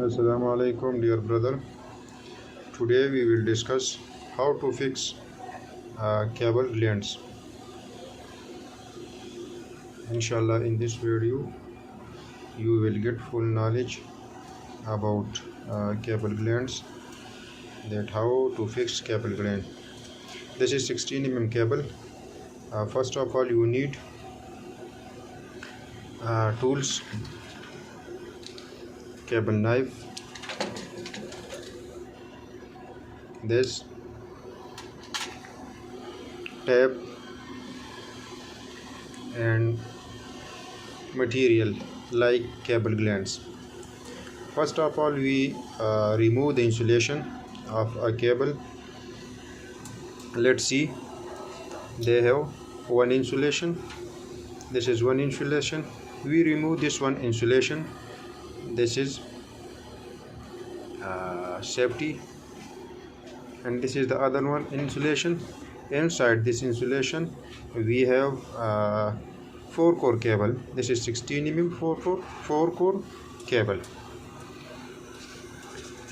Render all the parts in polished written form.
Assalamu alaikum dear brother. Today we will discuss how to fix cable glands. Inshallah, in this video you will get full knowledge about cable glands, that how to fix cable gland. This is 16 cable. First of all, you need tools, cable knife, this tape and material like cable glands. First of all, we remove the insulation of a cable. Let's see, they have one insulation. This is one insulation. We remove this one insulation. This is safety, and this is the other one insulation. Inside this insulation we have 4-core cable. This is 16 4-core cable.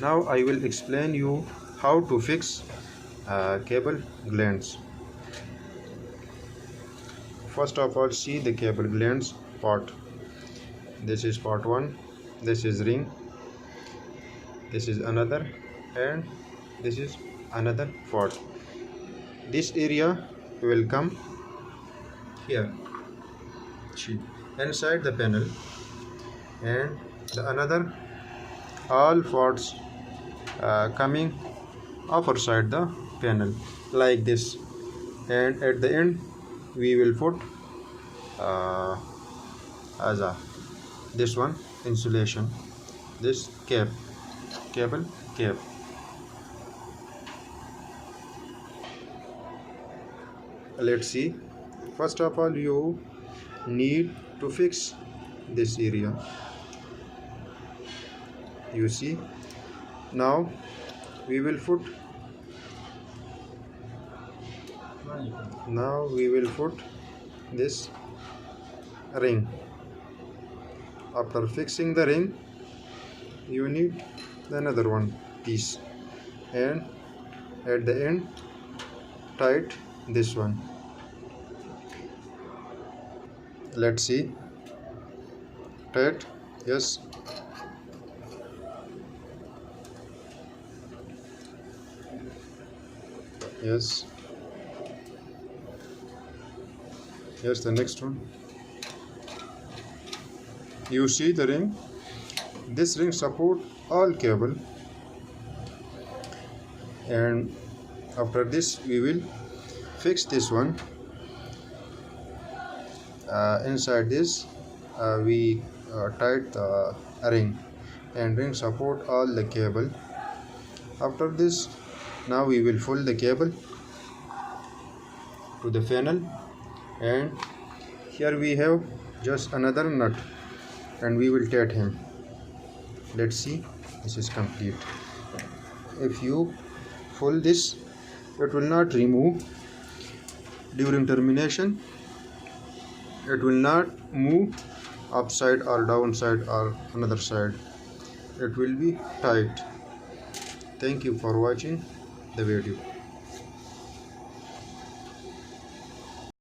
Now I will explain you how to fix cable glands. First of all, see the cable glands part. This is part 1. This is ring. This is another, and this is another part. This area will come here inside the panel, and the another all parts coming outside the panel like this, and at the end we will put as a this one insulation, this cable cap. Let's see. First of all, you need to fix this area. You see, now we will put this ring. After fixing the ring, you need another one piece, and at the end tight this one. Let's see, tight. Yes, yes, yes. The next one, you see the ring. This ring support all cable, and after this we will fix this one. Inside this we tied the ring, and ring support all the cable. After this, now we will pull the cable to the funnel, and here we have just another nut, and we will tighten him. Let's see, this is complete. If you pull this, it will not remove during termination. It will not move upside or downside or another side. It will be tight. Thank you for watching the video.